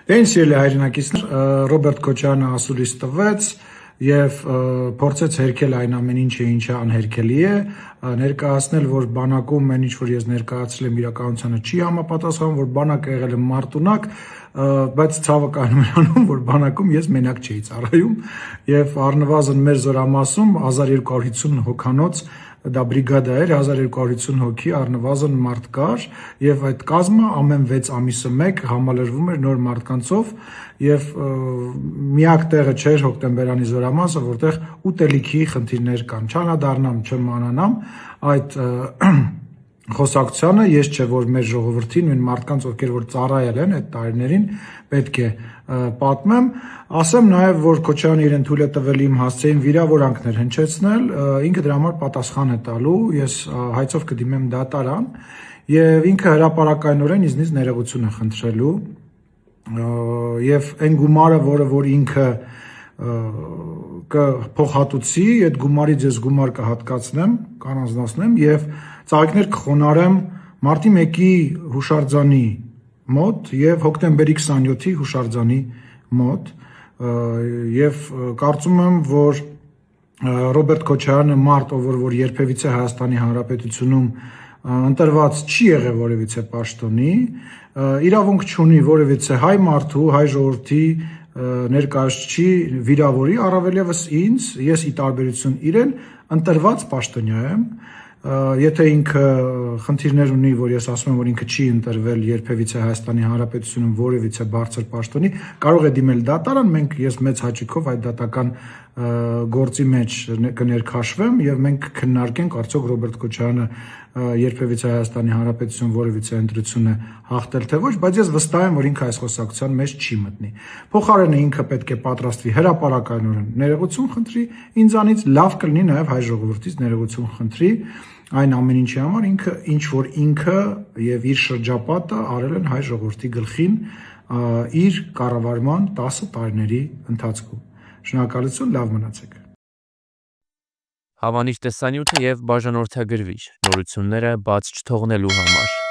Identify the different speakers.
Speaker 1: Այն սիրելի հայրենակիցներ, Ռոբերտ Քոչարյանը ասուլիս տվեց եւ փորձեց հերքել այն ամեն ինչը, ինչը անհերքելի է, ներկայացնել, որ բանակում այն ինչ որ ես ներկայացրել եմ իրականությանը չի համապատասխանում, որ բանակը եղել է մարտունակ, բայց ցավը կայանում է անում, որ բանակում ես մենակ չէի ծառայում եւ առնվազն մեր զորամասում 1250 հոգանոց դա բրիգադա էր, 1250 հոգի առնվազն մարդ կար եւ այդ կազմը ամեն 6 ամիսը մեկ համալրվում էր նոր մարդկանցով եւ միակ տեղը չէր հոկտեմբերանի զորամասը, որտեղ ուտելիքի խնդիրներ կան։ Չանադառնամ, չմանանամ այդ խոսակցությանը, ես չէ որ մեր ժողովրդին, նույն մարդկանց, ովքեր որ ծառայել են այդ տարիներին, պետք է պատմեմ, ասեմ նաև, որ Քոչարյանը իրեն թույլ է տվել իմ հասցեին վիրավորանքներ հնչեցնել, ինքը դրա համար պատասխան է տալու, ես հայցով կդիմեմ դատարան եւ ինքը հրապարակայնորեն ինձնից ներողություն է խնդրելու եւ այն գումարը, որ ինքը կփոխհատուցի, այդ գումարից ես գումար կհատկացնեմ, կանանձնացնեմ եւ ծաղիկներ կխոնարհեմ մարտի 1-ի հուշարձանի մոտ եւ հոկտեմբերի 27-ի հուշարձանի մոտ եւ կարծում եմ, որ Ռոբերտ Քոչարյանը մարդ, որ երբևիցե Հայաստանի Հանրապետությունում ընտրված չի եղել որևիցե պաշտոնի, իրավունք չունի որևիցե հայ մարդու, հայ ժողովրդի ներկայացուցիչի վիրավորի, առավել եւս ինձ, ես ի տարբերություն իրեն ընտրված պաշտոնյա եմ, եթե ինքը խնդիրներ ունի, որ ես ասում եմ, որ ինքը չի ընտրվել երբևիցե Հայաստանի Հանրապետությունում որևիցե բարձր պաշտոնի, կարող է դիմել դատարան, ես մեծ հաճույքով այդ դատական գործի մեջ կներքաշվեմ եւ մենք քննարկենք արդյոք Ռոբերտ Քոչարյանը երբևիցե Հայաստանի Հանրապետություն որևիցե ընտրություն է հաղթել թե ոչ, բայց ես վստահ եմ, որ ինքը այս խոսակցության մեջ չի մտնի։ Փոխարենը ինքը պետք է պատրաստվի հրապարակայնորեն ներողություն խնդրի ինձանից, լավ կլինի նաեւ հայ ժողովրդից ներողություն խնդրի այն ամեն ինչի համար ինչ որ ինքը եւ իր շրջապատը արել են հայ ժողովրդի գլխին իր կառավարման 10 տարիների ընթացքում։ Շնորհակալություն, լավ մնացեք։
Speaker 2: Հավանիչ տեսանյութը եւ բաժանորդագրվիչ նորությունները բաց չթողնելու համար